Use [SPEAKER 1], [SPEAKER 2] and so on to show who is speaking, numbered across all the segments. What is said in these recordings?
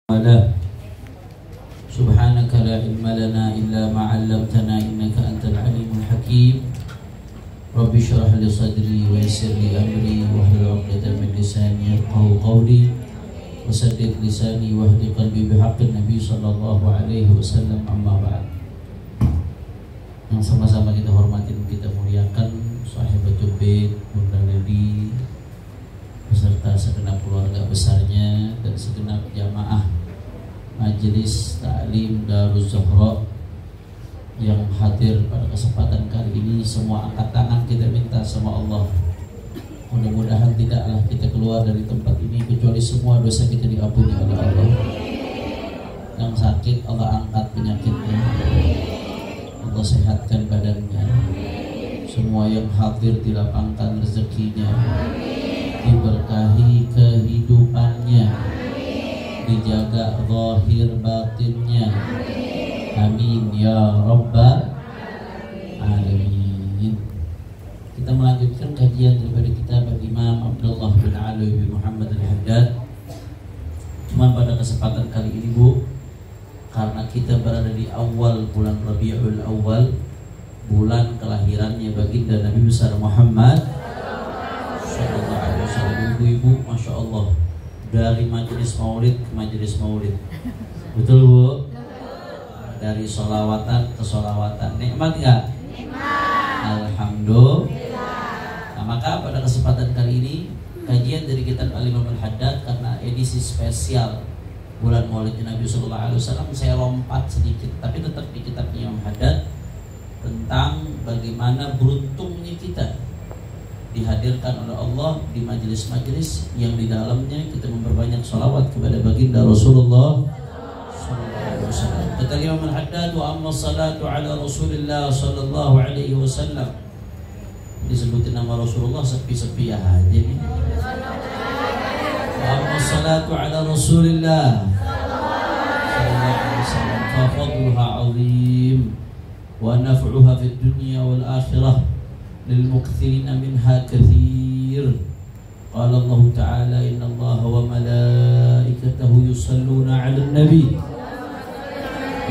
[SPEAKER 1] Ala Subhanaka la ilma lana illa ma 'allamtana innaka antal alimul hakim. Rabbi shrah li sadri wa yassir li amri wahlul 'uqdatam min lisani yafqahu qawli wa saddid lisani wahdi qalbi bihaqqin nabi sallallahu alaihi wasallam. Amma ba'd. Yang sama-sama kita hormatin, kita muliakan sahibatul bait, Bunda Levi beserta segenap keluarga besarnya dan segenap jamaah Majelis Ta'lim Daruz Zuhra yang hadir pada kesempatan kali ini. Semua angkat tangan, kita minta sama Allah, mudah-mudahan tidaklah kita keluar dari tempat ini kecuali semua dosa kita diampuni oleh Allah. Yang sakit Allah angkat penyakitnya, Allah sehatkan badannya. Semua yang hadir dilapangkan rezekinya, diberkahi kehidupannya, dijaga zahir batinnya. Amin ya rabbal alamin. Kita melanjutkan kajian daripada kitab Imam Abdullah bin Ali bin Muhammad al-Haddad. Cuma pada kesempatan kali ini, Bu, karena kita berada di awal bulan Rabiul Awal, bulan kelahirannya baginda Nabi besar Muhammad sallallahu alaihi wasallam. Ibu-ibu, masya Allah, dari majelis maulid ke majelis maulid, betul Bu? Dari solawatan ke solawatan, nikmat nggak? Nikmat. Alhamdulillah. Nah, maka pada kesempatan kali ini kajian dari kitab Al-Imam Al-Haddad, karena edisi spesial bulan maulid Nabi sallallahu alaihi wasallam, saya lompat sedikit tapi tetap di kitab Imam Haddad tentang bagaimana beruntungnya kita dihadirkan oleh Allah di majelis-majelis yang di dalamnya kita memperbanyak salawat kepada baginda Rasulullah sallallahu alaihi wasallam. Kata Imam Al-Haddad, wa amma salatu ala Rasulillah sallallahu alaihi wasallam. Disebutin nama Rasulullah sepi-sepi aja nih. Wa amma salatu ala Rasulillah sallallahu alaihi wasallam fa fadluha 'azim wa naf'uha fid dunya wal akhirah للمكثرين منها كثير. قال الله تعالى إن الله وملائكته يصلون على النبي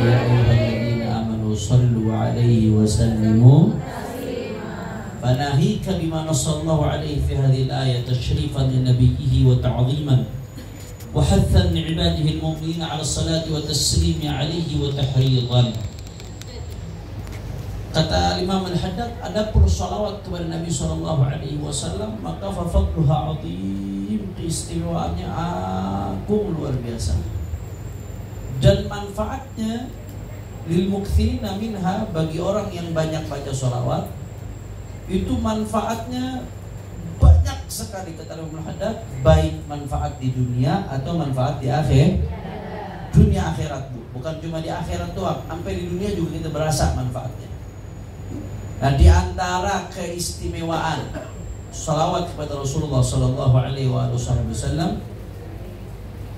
[SPEAKER 1] يا أيها الذين آمنوا صلوا عليه وسلموا. فناهيك بما نص الله عليه في هذه الآية تشريفا لنبيه وتعظيما وحثا لعباده المؤمنين على الصلاة والتسليم عليه وتحريضا. Kata Imam Al-Haddad, ada salawat kepada Nabi sallallahu alaihi wasallam, maka fadluha 'azim, keistimewaannya agung, luar biasa. Dan manfaatnya lil muktsirina minha, bagi orang yang banyak baca salawat, itu manfaatnya banyak sekali, kata Imam Al-Haddad, baik manfaat di dunia atau manfaat di akhir dunia akhirat, Bu. Bukan cuma di akhirat doang, sampai di dunia juga kita berasa manfaatnya. Nah, di antara keistimewaan salawat kepada Rasulullah sallallahu alaihi wasallam,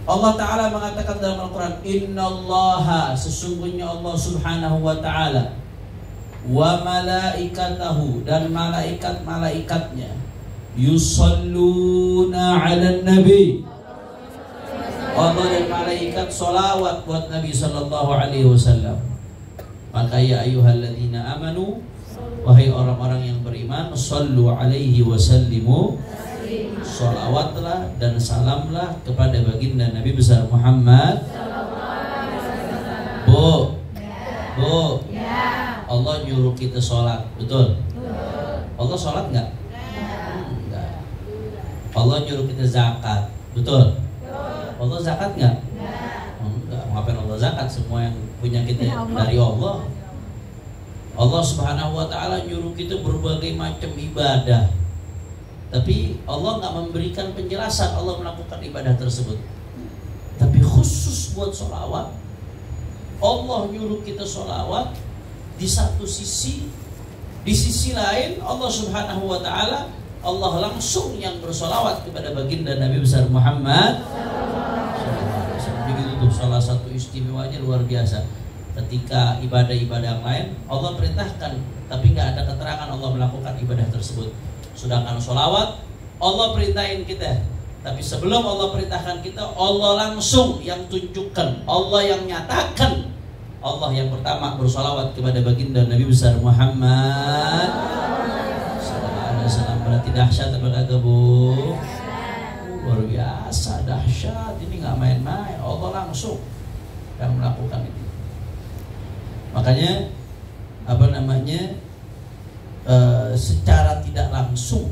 [SPEAKER 1] Allah Ta'ala mengatakan dalam Al-Quran, innallaha, sesungguhnya Allah Subhanahu wa Ta'ala, wa malaikatahu, dan malaikat-malaikatnya, yusalluna ala nabi, Allah dan malaikat salawat buat Nabi sallallahu alaihi wasallam. Maka ya ayyuhalladzina amanu, wahai orang-orang yang beriman, sallu alaihi wasallimu, salawatlah dan salamlah kepada baginda Nabi besar Muhammad. Bu, Allah nyuruh kita sholat, betul? Allah sholat nggak? Enggak. Allah nyuruh kita zakat, betul? Allah zakat nggak? Enggak. Ngapain Allah zakat? Semua yang punya kita dari Allah. Allah Subhanahu wa Ta'ala nyuruh kita berbagai macam ibadah, tapi Allah nggak memberikan penjelasan Allah melakukan ibadah tersebut. Tapi khusus buat sholawat, Allah nyuruh kita sholawat di satu sisi. Di sisi lain Allah Subhanahu wa Ta'ala, Allah langsung yang bersolawat kepada baginda Nabi besar Muhammad. Begitu tuh salah satu istimewanya, luar biasa. Ketika ibadah-ibadah yang lain Allah perintahkan, tapi nggak ada keterangan Allah melakukan ibadah tersebut. Sedangkan sholawat Allah perintahin kita, Tapi sebelum Allah perintahkan kita, Allah langsung yang tunjukkan, Allah yang nyatakan. Allah yang pertama bersolawat kepada baginda Nabi besar Muhammad sallallahu alaihi wasallam. Berarti dahsyat apa kagak, Bu? Luar biasa, dahsyat. Ini nggak main-main. Allah langsung yang melakukan itu. Makanya secara tidak langsung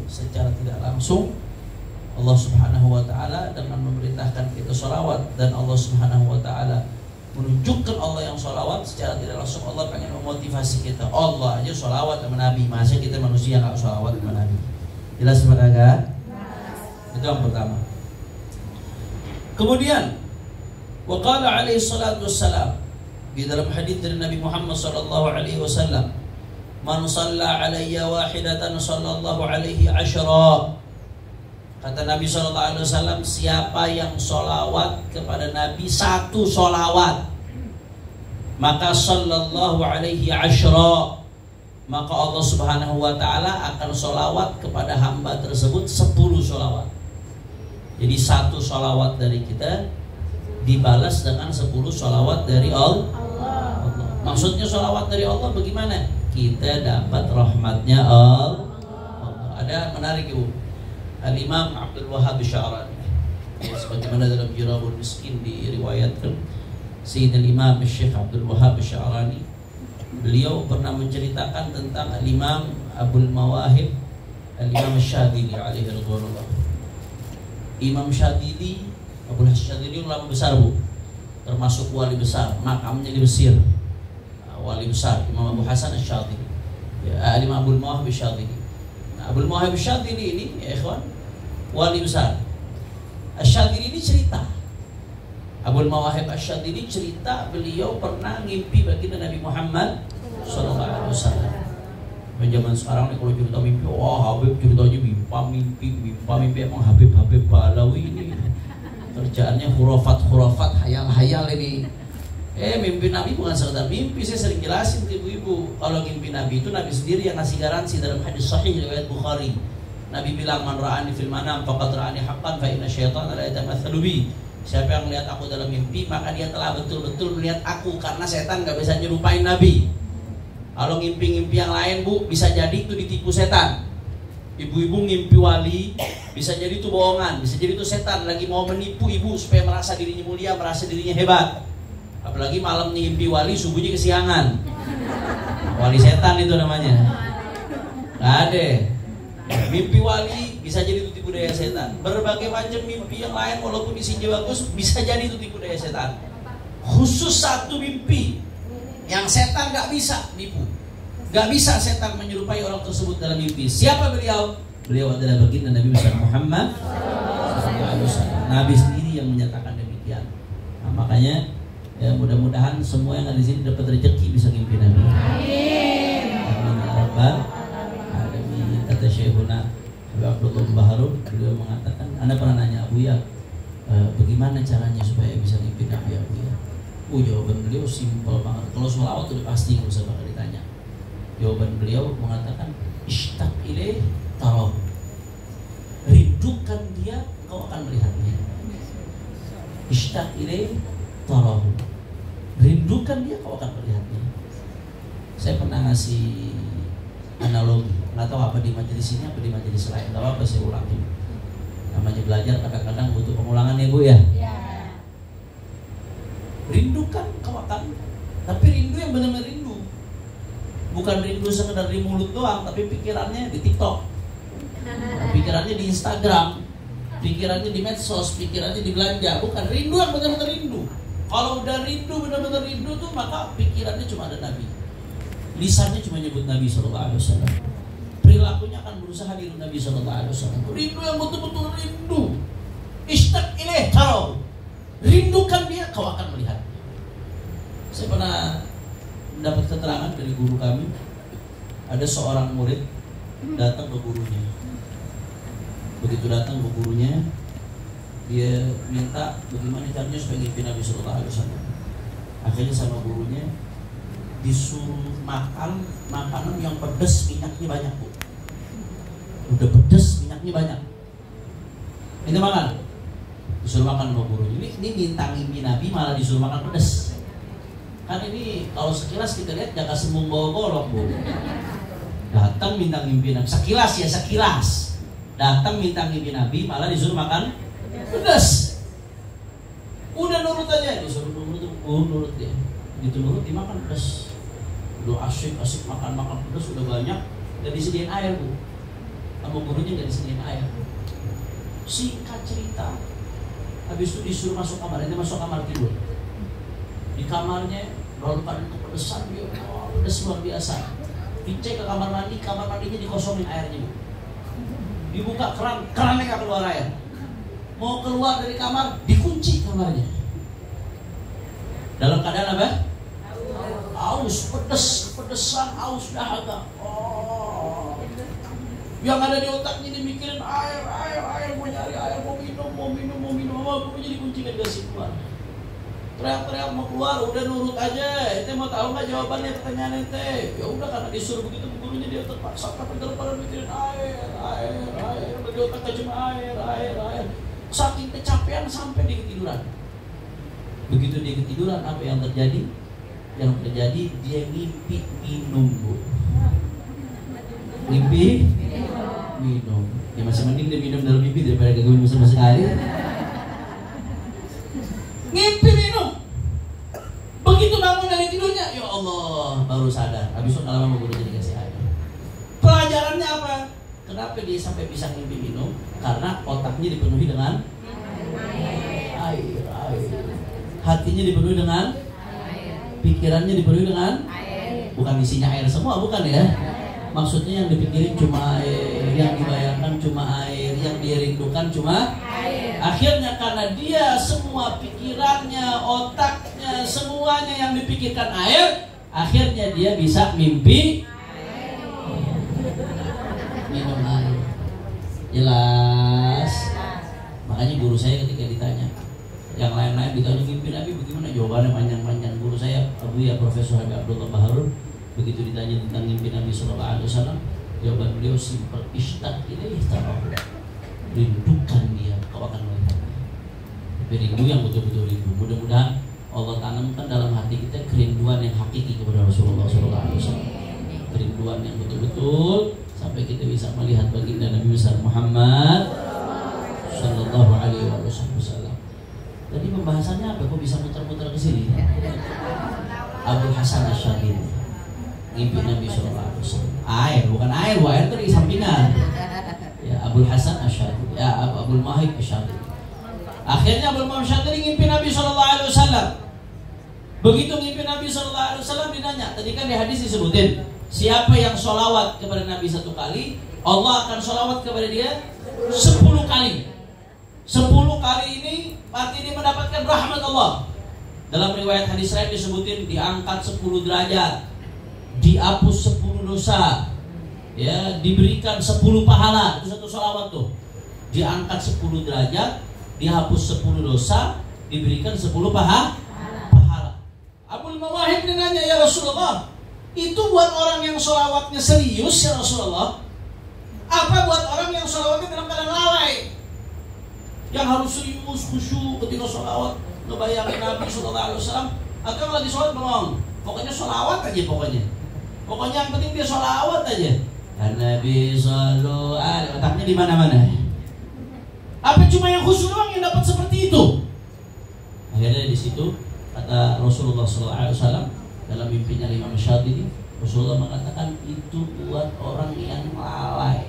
[SPEAKER 1] Allah Subhanahu wa taala dengan memerintahkan kita sholawat, dan Allah Subhanahu wa taala menunjukkan Allah yang sholawat secara tidak langsung. Allah pengen memotivasi kita. Allah aja sholawat sama Nabi, masa kita manusia nggak sholawat sama Nabi? Jelas apa kagak? Itu yang pertama. Kemudian waqala alaihi salatu wassalam, di dalam hadis dari Nabi Muhammad sallallahu alaihi wasallam, man shalla alayya wahidatan sallallahu alaihi asyara. Kata Nabi sallallahu alaihi wasallam, siapa yang sholawat kepada Nabi satu sholawat, maka sallallahu alaihi asyara, maka Allah Subhanahu wa taala akan sholawat kepada hamba tersebut 10 sholawat. Jadi satu sholawat dari kita dibalas dengan 10 sholawat dari Allah. Maksudnya sholawat dari Allah bagaimana? Kita dapat rahmatnya Allah. Ada menarik, Ibu. Al-Imam Abdul Wahhab Sya'rani, sebagaimana dalam Jirabul Miskin diriwayatkan, Sayyidina Imam Syekh Abdul Wahhab Sya'rani, beliau pernah menceritakan tentang Al-Imam Abul Mawahib Al-Imam Syadili alaihi ridwanullah. Imam Syadili, Abul Syadili ulama besar, Bu, termasuk wali besar, makamnya di Mesir. Wali besar Imam Abu Hasan Asy-Syadili, Imam Abul Mawahib Asy-Syadili. Nah, Abul Mawahib Asy-Syadili ini, ya ikhwan, wali besar. Asy-Syadili ini cerita, Abul Mawahib Asy-Syadili cerita, beliau pernah ngimpi baginda Nabi Muhammad sallallahu alaihi wasallam. Zaman sekarang nih kalau cerita mimpi, wah Habib ceritanya mimpi emang Habib Balawi ini kerjaannya khurafat hayal ini. Mimpi Nabi bukan sekedar mimpi. Saya sering jelasin ke ibu-ibu, kalau mimpi Nabi itu Nabi sendiri yang ngasih garansi. Dalam hadis sahih riwayat Bukhari, Nabi bilang, man ra'ani fil manam faqad ra'ani haqqan fa inna syaitana la yatamatsalu bi. Siapa yang melihat aku dalam mimpi, maka dia telah betul-betul melihat aku, karena setan gak bisa nyerupain Nabi. Kalau ngimpi-ngimpi yang lain, Bu, bisa jadi itu ditipu setan. Ibu-ibu ngimpi wali, bisa jadi itu bohongan, bisa jadi itu setan lagi mau menipu ibu supaya merasa dirinya mulia, merasa dirinya hebat. Apalagi malam ngimpi wali, subuhnya kesiangan. Wali setan itu namanya. Gak ada. Mimpi wali bisa jadi itu tipu daya setan. Berbagai macam mimpi yang lain walaupun isinya bagus, bisa jadi itu tipu daya setan. Khusus satu mimpi yang setan gak bisa nipu, gak bisa setan menyerupai orang tersebut dalam mimpi. Siapa beliau? Beliau adalah baginda Nabi besar Muhammad SAW. Nabi sendiri yang menyatakan demikian. Nah, makanya ya, mudah-mudahan semua yang ada di sini dapat rezeki bisa ngimpi Nabi. Amin. Amin ya rabbal alamin. Kata Syekhuna Abdullah Baharun, beliau mengatakan, Anda pernah nanya Abu ya, bagaimana caranya supaya bisa ngimpi Nabi, Abu ya? Jawaban beliau simpel banget. Kalau sholawat udah pasti nggak usah bakal ditanya. Jawaban beliau mengatakan, ishtaq ilaih tarahu. Rindukan dia, kau akan melihatnya. Ishtaq ilaih tarahu. Rindukan dia, kau akan melihatnya. Saya pernah ngasih analogi, nggak tahu apa di majelis ini apa di majelis lain. Nggak apa-apa saya ulangi. Namanya belajar kadang-kadang butuh pengulangan ya, Bu ya. Rindukan kau akan, tapi rindu yang benar-benar rindu, bukan rindu sekedar di mulut doang, tapi pikirannya di TikTok, pikirannya di Instagram, pikirannya di medsos, pikirannya di belanja. Bukan rindu yang benar-benar rindu. Kalau udah rindu, benar-benar rindu tuh, maka pikirannya cuma ada Nabi, lisannya cuma nyebut Nabi SAW, perilakunya akan berusaha niru Nabi SAW. Rindu yang betul-betul rindu. Ishtaq ilaih tarahu. Rindukan dia, kau akan melihat. Saya pernah mendapat keterangan dari guru kami, ada seorang murid datang ke gurunya. Begitu datang ke gurunya, dia minta bagaimana caranya supaya ngimpi Nabi Sallallahu Alaihi Wasallam. Akhirnya sama gurunya disuruh makan makanan yang pedas, minyaknya banyak, Bu. Udah pedas, minyaknya banyak. minta makan, disuruh makan sama guru. Ini minta ngimpi Nabi malah disuruh makan pedas. Kan ini kalau sekilas kita lihat gak sembung bawa golok, Bu. Datang minta ngimpi Nabi, sekilas ya, sekilas datang minta ngimpi Nabi malah disuruh makan pedas. Udah nurut aja, disuruh nurut dia. Gitu nurut dimakan pedas. Udah asik makan pedas udah banyak, gak disediain air, Bu. Sama gurunya gak disediain air. Singkat cerita, habis itu disuruh masuk kamar, dia masuk kamar tidur. Di kamarnya lalu pada kepedesan dia, pedes luar biasa. Dicek ke kamar mandinya dikosongin airnya, Bu. Dibuka kerannya gak keluar air. Mau keluar dari kamar, dikunci kamarnya. Dalam keadaan apa? Aus, kepedesan, aus dahaga. Yang ada di otaknya dimikirin air, mau nyari air, mau minum, gurunya dikunci gak dikasih keluar. Teriak-teriak mau keluar, udah nurut aja. Ente mau tahu nggak jawabannya pertanyaan ente? Ya udah, karena disuruh begitu gurunya dia terpaksa sampai pada mikirin air, di otaknya cuma air. Saking kecapean sampai dia ketiduran. Begitu dia ketiduran, apa yang terjadi? Yang terjadi dia ngimpi minum, Bu. Ngimpi minum. Ya masih mending dia minum dalam mimpi daripada gangguin masing-masing air. Ngimpi minum. Begitu bangun dari tidurnya, ya Allah, baru sadar. Habis itu lama sama gurunya dikasih air. Pelajarannya apa? Kenapa dia sampai bisa ngimpi minum? Karena otaknya dipenuhi dengan air. Hatinya dipenuhi dengan pikirannya dipenuhi dengan bukan isinya air semua, bukan ya. Maksudnya yang dipikirin cuma air, yang dibayangkan cuma air, yang dirindukan cuma air. Akhirnya karena dia semua pikirannya, otaknya, semuanya yang dipikirkan air, akhirnya dia bisa mimpi minum air. Jelas. Makanya guru saya ketika ditanya, yang lain-lain ditanya mimpi Nabi bagaimana, jawabannya panjang-panjang. Guru saya Profesor Habib Abdullah Baharun, begitu ditanya tentang mimpi Nabi Sallallahu Alaihi Wasallam, jawaban beliau simpel, ishtaq ilaih tarahu, rindukan dia, kau akan melihatnya. Tapi rindu yang betul-betul rindu. Mudah-mudahan Allah tanamkan dalam hati kita kerinduan yang hakiki kepada Rasulullah Sallallahu Alaihi Wasallam, kerinduan yang betul-betul sampai kita bisa melihat baginda Nabi besar Muhammad Sallallahu Alaihi Wasallam. Jadi pembahasannya apa? Kok bisa muter-muter ke sini? Abul Hasan Asy'adili, ngimpi Nabi Sallallahu Alaihi Wasallam. Air, bukan air, air itu di sampingan. Ya, Abul Hasan Asy'adili, ya Abul Mahib Asy'adili. Akhirnya Abul Mahib Asy'adili ngimpi Nabi Sallallahu Alaihi Wasallam. Begitu ngimpi Nabi Sallallahu Alaihi Wasallam ditanya, tadi kan di hadis disebutin, siapa yang sholawat kepada Nabi 1 kali, Allah akan sholawat kepada dia 10 kali. 10 kali ini berarti dia mendapatkan rahmat Allah. Dalam riwayat hadis lain disebutin diangkat 10 derajat, dihapus 10 dosa, ya, diberikan 10 pahala. Itu satu sholawat tuh. Diangkat 10 derajat, dihapus 10 dosa, diberikan 10 pahala. Abul Mawahib nanya, ya Rasulullah, itu buat orang yang sholawatnya serius ya Rasulullah, apa buat orang yang sholawatnya dalam keadaan lalai, yang harus serius, khusyuk ketika sholawat, ngebayangin Nabi Sallallahu Alaihi Wasallam, atau lagi sholat bengong, pokoknya sholawat aja, pokoknya yang penting dia sholawat aja. Nabi Sallallahu Alaihi, otaknya di mana-mana. Apa cuma yang khusyuk doang yang dapat seperti itu? Akhirnya di situ kata Rasulullah Sallallahu Alaihi Wasallam dalam mimpinya Imam Syadili, Rasulullah mengatakan itu buat orang yang lalai,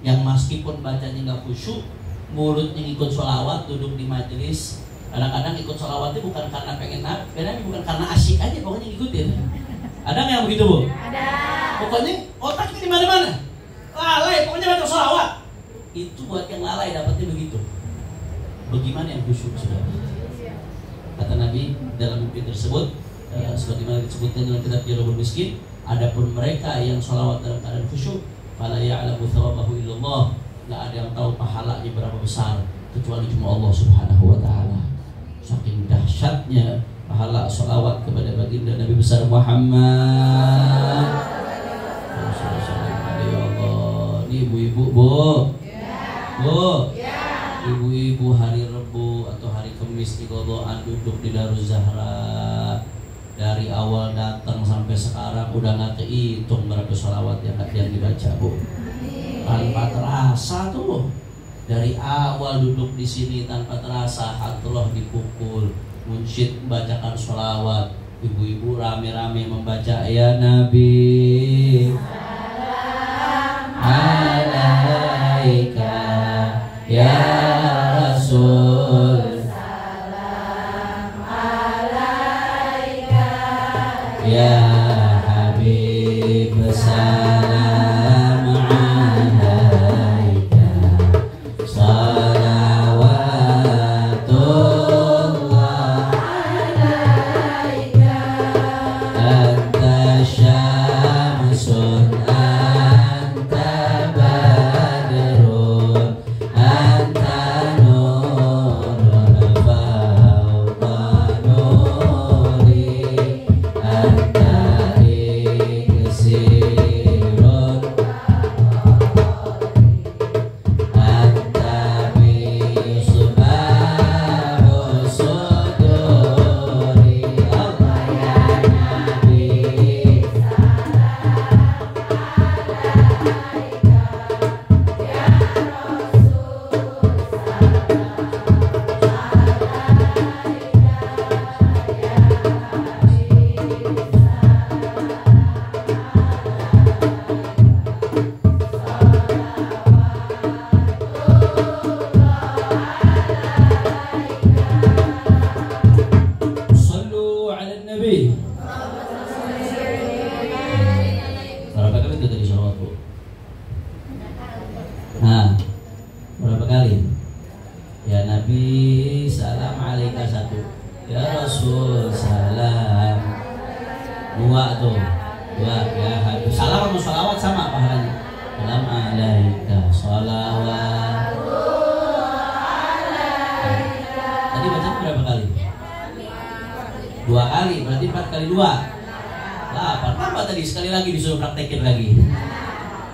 [SPEAKER 1] yang meskipun bacanya nggak khusyuk, mulutnya ikut sholawat, duduk di majelis, kadang-kadang ikut sholawatnya bukan karena pengen Nabi, bukan karena asyik aja, pokoknya ngikutin. Ada nggak yang begitu, Bu? Ada. Pokoknya otaknya di mana-mana, lalai, pokoknya baca sholawat. Itu buat yang lalai dapatnya begitu. Bagaimana yang khusyuk, saudara? Kata Nabi dalam mimpi tersebut, sebagaimana disebutkan dalam kitab Jalabul Miskin, adapun mereka yang sholawat dalam keadaan khusyuk, fala ya'lamu thawabahu illallah, nggak ada yang tahu pahalanya berapa besar kecuali cuma Allah Subhanahu wa Ta'ala. Saking dahsyatnya pahala sholawat kepada baginda Nabi besar Muhammad. Ya Allah, Jadi ibu-ibu, Bu. Ibu-ibu hari Rebu atau hari Kamis di Godoan duduk di Daruz Zahra. Dari awal datang sampai sekarang udah nggak kehitung berapa sholawat yang dibaca, Bu. Tanpa terasa tuh. Dari awal duduk di sini tanpa terasa hatullah dipukul. Munsyid membacakan sholawat. Ibu-ibu rame-rame membaca ya Nabi salam alaika ya Rasul salam alaika ya Habib salam alaika salawatullah alaika anta syamsun anta badrun anta nurun fawqa nuri anta iksirun anta misbahu suduri Allah ya Nabi Sallu ala Nabi. Berapa kali itu tadi sholawat, Bu? Nah, berapa kali? Ya Nabi salam alaika satu. Ya Rasul salam. Dua tuh. Dua ya Habib. Salam sama sholawat sama pahalanya. Salam alaika sholawat. Tadi baca berapa kali? Dua kali, berarti 4 kali 2 8. Tambah tadi sekali lagi disuruh praktekin lagi.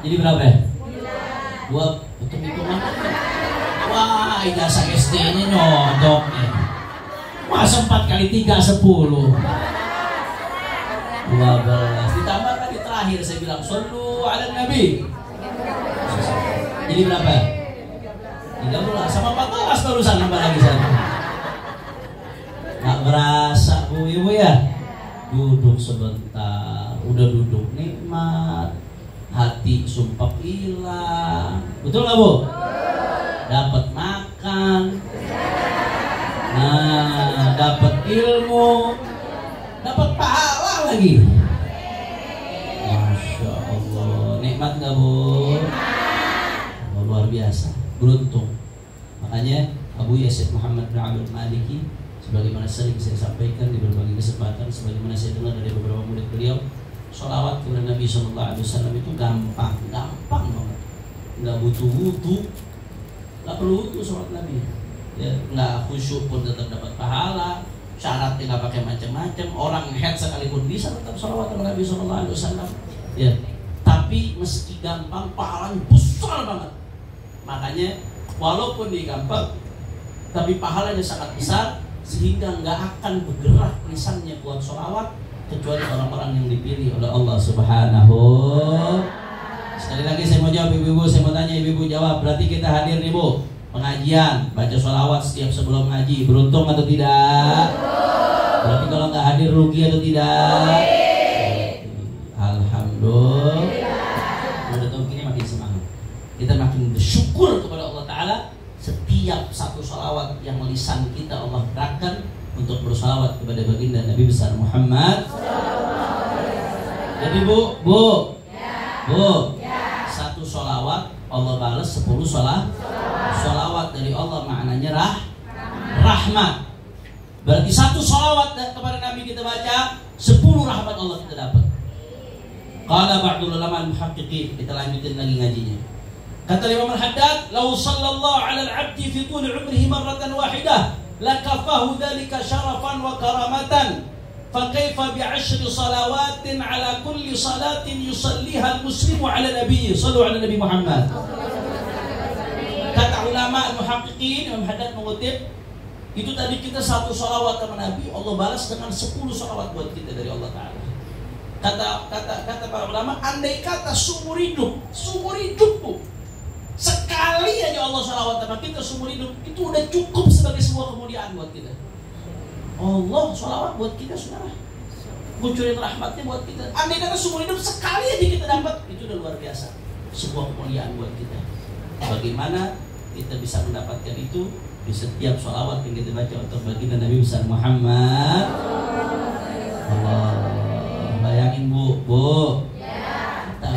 [SPEAKER 1] Jadi berapa ya? 2. Untuk hitungan. Wah, ijazah SD-nya nyodok nih. Masa 4 kali 3 10. 12. Ditambah tadi terakhir saya bilang sallu ala Nabi. Jadi berapa? 13 sama 14 barusan nambah lagi saya. Nggak berasa Bu Ibu ya. Duduk sebentar, udah duduk nikmat, hati sumpah hilang. Betul nggak Bu? Dapat makan, nah dapat ilmu, dapat pahala lagi. Masya Allah, nikmat nggak Bu? Oh, luar biasa, beruntung. Makanya Abu Yazid Muhammad bin Abdul Maliki, sebagaimana sering saya sampaikan di berbagai kesempatan, sebagaimana saya dengar dari beberapa murid beliau, sholawat kepada Nabi SAW itu gampang banget, nggak butuh wudu, nggak perlu wudu sholat Nabi, ya nggak khusyuk pun tetap dapat pahala, syaratnya nggak pakai macam-macam, orang head sekalipun bisa tetap sholawat kepada Nabi SAW, ya. Tapi meski gampang, pahalanya besar banget. Makanya walaupun dia gampang, tapi pahalanya sangat besar, sehingga nggak akan bergerak lisannya buat sholawat kecuali orang-orang yang dipilih oleh Allah Subhanahu. Sekali lagi saya mau jawab ibu-ibu, saya mau tanya ibu-ibu jawab. Berarti kita hadir nih Bu, pengajian, baca sholawat setiap sebelum ngaji, beruntung atau tidak? Berarti kalau nggak hadir rugi atau tidak? Alhamdulillah. Udah tahu gini makin semangat. Kita makin bersyukur kepada Allah Ta'ala. Setiap satu salawat yang lisan kita Allah gerakkan untuk bersalawat kepada baginda Nabi besar Muhammad. Jadi Bu, satu salawat Allah balas 10 salawat dari Allah, maknanya rahmat. Berarti satu salawat kepada Nabi kita baca, 10 rahmat Allah kita dapat. Qala ba'dul ulama al-muhaqqiqin, kita lanjutin lagi ngajinya. Kata Imam Al-Haddad, "Lau sallallahu 'ala al-'abdi fi tul 'umrihi marratan wahidah, lakafahu dzalika syarafan wa karamatan." Fakaifa bi'ashri salawatin ala kulli salatin yusalliha al-muslimu ala nabiyyi. Sallu ala Nabi Muhammad. Kata ulama al-muhaqqiqin, Imam Haddad mengutip, itu tadi kita 1 salawat kepada Nabi, Allah balas dengan 10 salawat buat kita dari Allah Ta'ala. Kata para ulama, andai kata seumur hidup Bu, sekali aja Allah salawat sama kita seumur hidup, itu udah cukup sebagai sebuah kemuliaan buat kita. Allah salawat buat kita, saudara, munculin rahmatnya buat kita. Andai kata seumur hidup sekali aja kita dapat, itu udah luar biasa, sebuah kemuliaan buat kita. Bagaimana kita bisa mendapatkan itu? Di setiap sholawat yang kita baca untuk baginda Nabi besar Muhammad. Allah, bayangin Bu, kita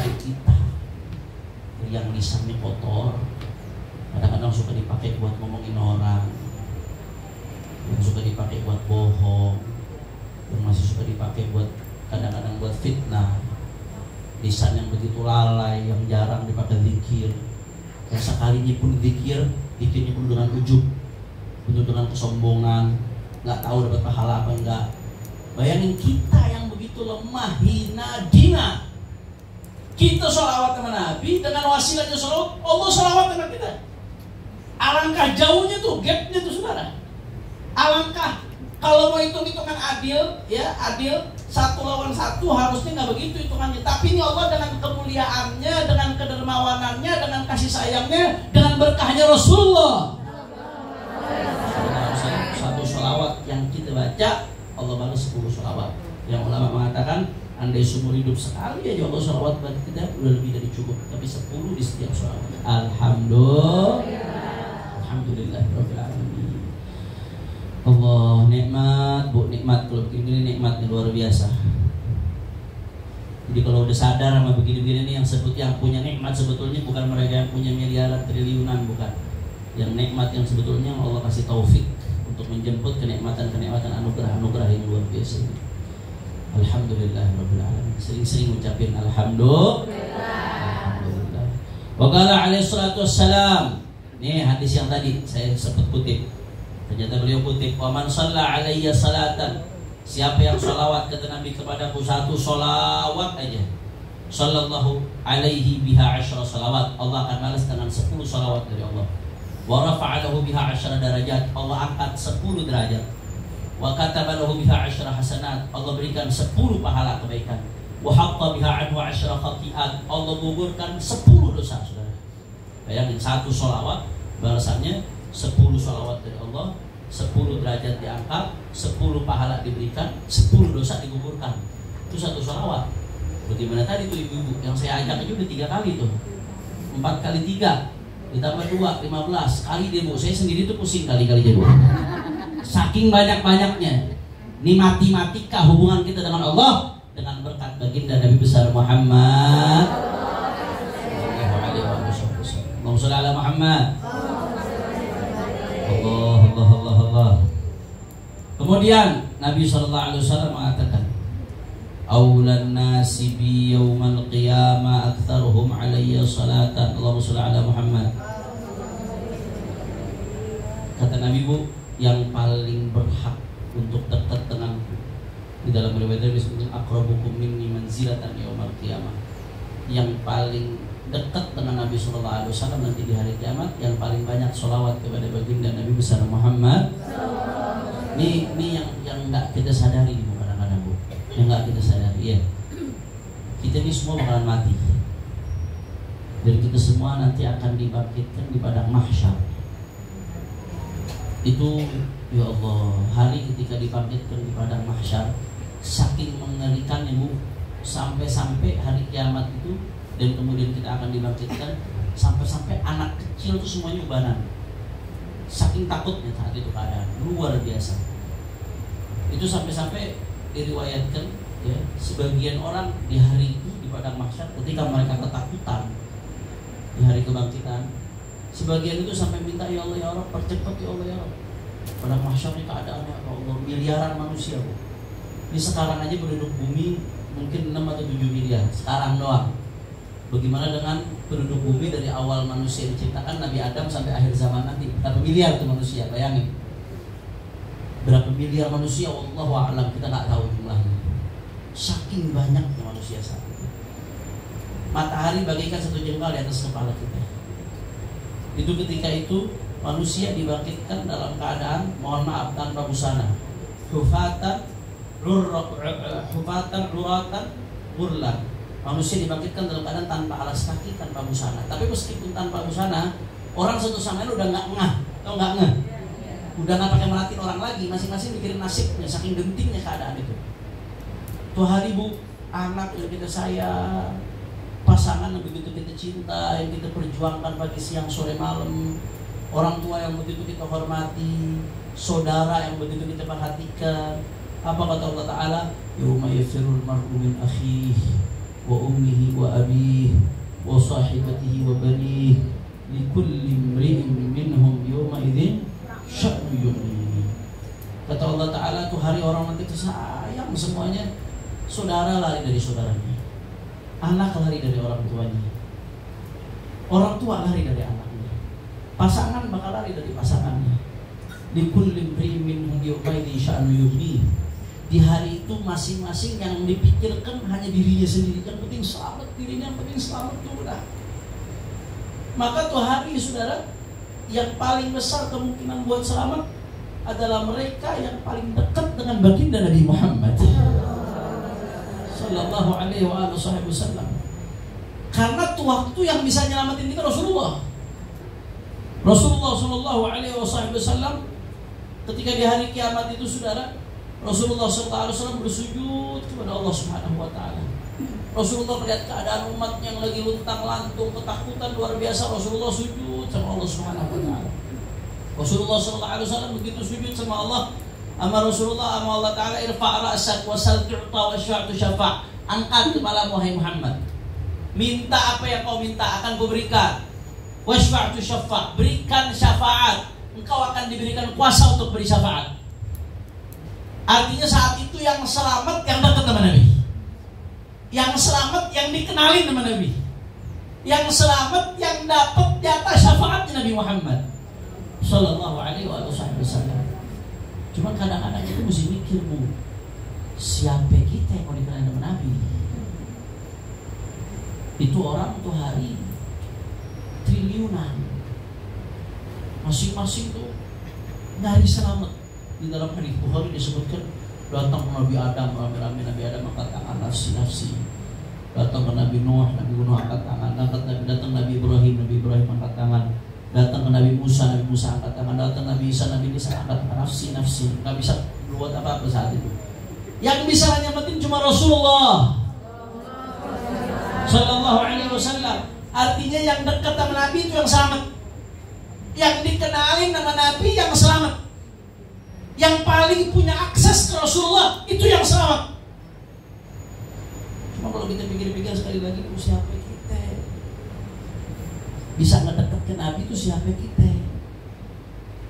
[SPEAKER 1] yang lisannya kotor, kadang-kadang suka dipakai buat ngomongin orang, yang suka dipakai buat bohong, yang masih suka dipakai buat kadang-kadang buat fitnah. Lisan yang begitu lalai, yang jarang dipakai zikir, yang sekalinya pun zikirnya pun dengan ujub, penuh dengan kesombongan, nggak tahu dapat pahala apa enggak. Bayangin kita yang begitu lemah, hina, dina. Kita sholawat sama Nabi, dengan wasilahnya sholawat, Allah sholawat sama kita. Alangkah jauhnya tuh, gapnya tuh saudara. Alangkah, kalau mau hitung-hitungan adil, ya adil, 1 lawan 1 harusnya nggak begitu hitungannya. Tapi ini Allah dengan kemuliaannya, dengan kedermawanannya, dengan kasih sayangnya, dengan berkahnya Rasulullah. 1 sholawat yang kita baca, Allah balas 10 sholawat. Yang ulama mengatakan, andai seumur hidup sekali aja Allah sholawat bagi kita, udah lebih dari cukup. Tapi 10 di setiap sholawat. Alhamdulillah Rabbil Allah, nikmat Bu, nikmat. Kalau begini nikmatnya luar biasa. Jadi kalau udah sadar sama begini-begini nih, yang punya nikmat sebetulnya bukan mereka yang punya miliaran triliunan, bukan. Yang nikmat yang sebetulnya Allah kasih taufik untuk menjemput kenikmatan-kenikmatan anugerah yang luar biasa. Alhamdulillah Rabbil Alamin. Sering-sering ucapin Alhamdulillah. Wa qala alaihi salatu wassalam. Nih hadis yang tadi saya sempat kutip. Ternyata beliau kutip, wa man shalla alayya salatan, siapa yang sholawat kata Nabi kepadaku 1 sholawat aja, sallallahu alaihi biha 10 sholawat, Allah akan balas dengan 10 sholawat dari Allah. Wa rafa'a lahu biha 10 darajat, Allah angkat 10 derajat. Wa kataba lahu biha 10 hasanat, Allah berikan 10 pahala kebaikan. Wa hatta biha anhu 10 khati'at, Allah gugurkan 10 dosa, saudara. Bayangin 1 sholawat balasannya 10 sholawat dari Allah, 10 derajat diangkat, 10 pahala diberikan, 10 dosa digugurkan. Itu 1 sholawat. Bagaimana tadi tuh ibu-ibu yang saya ajak aja udah 3 kali tuh, 4 kali 3 ditambah 2, 15 kali deh Bu. Saya sendiri tuh pusing kali-kali aja Bu. Saking banyak-banyaknya. Ini matematika hubungan kita dengan Allah dengan berkat baginda Nabi besar Muhammad. Allahumma sholli ala Muhammad. Allah. Kemudian Nabi SAW mengatakan, Aulan nasi bi yaumal qiyamah aktsaruhum alayya salatan. Allahumma sholli ala Muhammad. Kata Nabi Bu, yang paling berhak untuk dekat denganku, di dalam riwayat disebutkan aqrabukum minni manzilatan yaumal qiyamah. Yang paling dekat dengan Nabi SAW nanti di hari kiamat, yang paling banyak sholawat kepada baginda Nabi besar Muhammad. Ini yang nggak kita sadari Bu, kadang-kadang Bu, yang nggak kita sadari ya. Kita ini semua bakalan mati, dan kita semua nanti akan dibangkitkan di padang mahsyar. Itu ya Allah, hari ketika dibangkitkan di padang mahsyar, saking mengerikannya Bu, sampai-sampai hari kiamat itu. Dan kemudian kita akan dibangkitkan, sampai-sampai anak kecil itu semuanya ubanan. Saking takutnya saat itu keadaan luar biasa. Itu sampai-sampai diriwayatkan ya, sebagian orang di hari itu di padang mahsyar ketika mereka ketakutan di hari kebangkitan, sebagian itu sampai minta ya Allah ya Allah percepat ya Allah ya Allah. Padang mahsyar ini keadaannya ya Allah, miliaran manusia Bu. Ini sekarang aja penduduk bumi mungkin 6 atau 7 miliar sekarang doang. Bagaimana dengan penduduk bumi dari awal manusia diciptakan Nabi Adam sampai akhir zaman nanti? Berapa miliar itu manusia? Bayangin. Berapa miliar manusia, wallahu a'lam, kita nggak tahu jumlahnya. Saking banyaknya manusia saat itu. Matahari bagaikan satu jengkal di atas kepala kita. Itu ketika itu manusia dibangkitkan dalam keadaan, mohon maaf, tanpa busana. Hufatan luratan burlan. Manusia dibangkitkan dalam keadaan tanpa alas kaki, tanpa busana. Tapi meskipun tanpa busana, orang satu sama lain udah nggak ngeh, atau nggak ngeh, udah nggak pakai merhatiin orang lagi, masing-masing mikirin nasibnya, saking gentingnya keadaan itu. Tuh hari Bu, anak yang kita sayang, pasangan yang begitu kita cinta, yang kita perjuangkan pagi siang sore malam, orang tua yang begitu kita hormati, saudara yang begitu kita perhatikan. Apa kata Allah Ta'ala? Yauma yafirul mar'u min akhihi wa ummihi wa abihi wa sahibatihi wa banihi likulli imri'in minhum yawma idzin sya'nu yughnihi. Kata Allah Ta'ala, tuh hari orang nanti itu sayang semuanya. Saudara lari dari saudaranya, anak lari dari orang tuanya, orang tua lari dari anaknya, pasangan bakal lari dari pasangannya. Likulli imri'in minhum yawma idzin sya'nu yughnihi. Di hari itu masing-masing yang dipikirkan hanya dirinya sendiri. Yang penting selamat dirinya, yang penting selamat itu udah. Maka tuh hari saudara, yang paling besar kemungkinan buat selamat adalah mereka yang paling dekat dengan baginda Nabi Muhammad Sallallahu alaihi wasallam. Karena tuh waktu yang bisa nyelamatin kita Rasulullah Sallallahu alaihi wasallam. Ketika di hari kiamat itu saudara, Rasulullah SAW bersujud kepada Allah Subhanahu Wa Taala. Rasulullah melihat keadaan umat yang lagi luntang lantung, ketakutan luar biasa. Rasulullah sujud sama Allah Subhanahu Wa Taala. Rasulullah SAW begitu sujud sama Allah, ama Rasulullah, ama Allah Taala, irfa' ra'sak wasal tu'ta wasya'tu syafa'. Angkat kepalamu wahai Muhammad, minta apa yang kau minta akan kuberikan. Wasya'tu syafa', berikan syafaat, engkau akan diberikan kuasa untuk beri syafaat. Artinya saat itu yang selamat yang dekat sama Nabi, yang selamat yang dikenalin sama Nabi, yang selamat yang dapat jatah syafaatnya Nabi Muhammad Sallallahu alaihi wasallam. Cuma kadang-kadang itu mesti mikir, Bu, siapa kita yang mau dikenalin sama Nabi? Itu orang tuh hari triliunan, masing-masing tuh nyari selamat. Di dalam hadis Bukhari disebutkan, datang ke Nabi Adam, rame-rame Nabi Adam angkat tangan, nafsi. Datang ke Nabi Nuh angkat tangan. Datang Nabi Ibrahim angkat tangan. Datang ke Nabi Musa angkat tangan. Datang Nabi Isa angkat tangan, nafsi. Nggak bisa buat apa-apa saat itu. Yang bisa nyamatin cuma Rasulullah Sallallahu alaihi wasallam. Artinya yang dekat sama Nabi itu yang selamat, yang dikenalin nama Nabi yang selamat, yang paling punya akses ke Rasulullah itu yang selamat. Cuma kalau kita pikir-pikir sekali lagi, itu siapa kita bisa ngedekat ke Nabi? Itu siapa kita?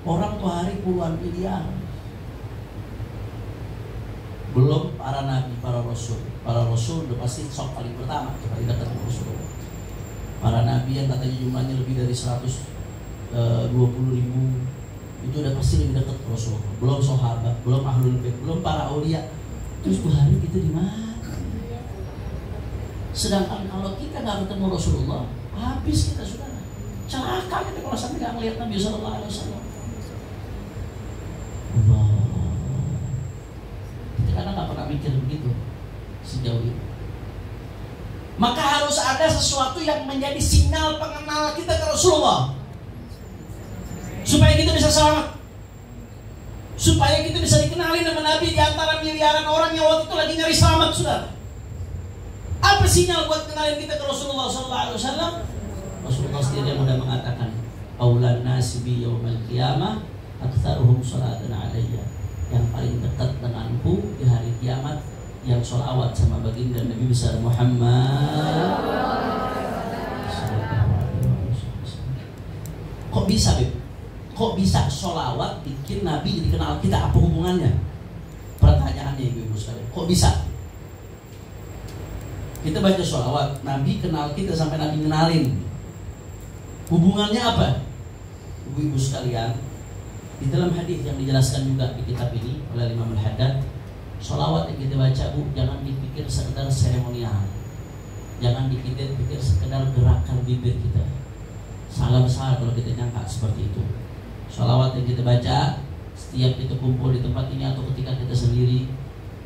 [SPEAKER 1] Orang tuh hari puluhan miliar, belum para nabi, para rasul. Para rasul udah pasti sok paling pertama, paling dekat ke Rasulullah. Para nabi yang katanya jumlahnya lebih dari 120.000, itu udah pasti lebih dekat ke Rasulullah. Belum sahabat, belum ahlul bait, belum para aulia. Terus hari kita di mana? Sedangkan kalau kita nggak ketemu Rasulullah, habis kita saudara. Celaka kita kalau sampai nggak melihat Nabi Sallallahu Alaihi Wasallam. Kita kadang nggak pernah mikir begitu sejauh ini. Maka harus ada sesuatu yang menjadi sinyal pengenal kita ke Rasulullah, supaya kita bisa selamat, supaya kita bisa dikenali nama Nabi di antara miliaran orang yang waktu itu lagi nyari selamat, saudara. Apa sinyal buat kenalin kita ke Rasulullah SAW? Rasulullah sendiri yang sudah mengatakan, aulan nasi bi yaumal qiyamah aktsaruhum salatan alayya. Yang paling dekat denganku di hari kiamat yang sholawat sama baginda Nabi besar Muhammad. Kok bisa, Beb? Kok bisa sholawat bikin Nabi jadi kenal kita? Apa hubungannya? Pertanyaannya ibu-ibu sekalian. Kok bisa? Kita baca sholawat, Nabi kenal kita sampai Nabi kenalin. Hubungannya apa? Ibu-ibu sekalian, Di dalam hadis yang dijelaskan juga di kitab ini oleh Imam Al-Haddad, sholawat yang kita baca Bu, jangan dipikir sekedar seremonial, jangan dipikir sekedar gerakan bibir kita. Salah besar kalau kita nyangka seperti itu. Sholawat yang kita baca setiap kita kumpul di tempat ini atau ketika kita sendiri,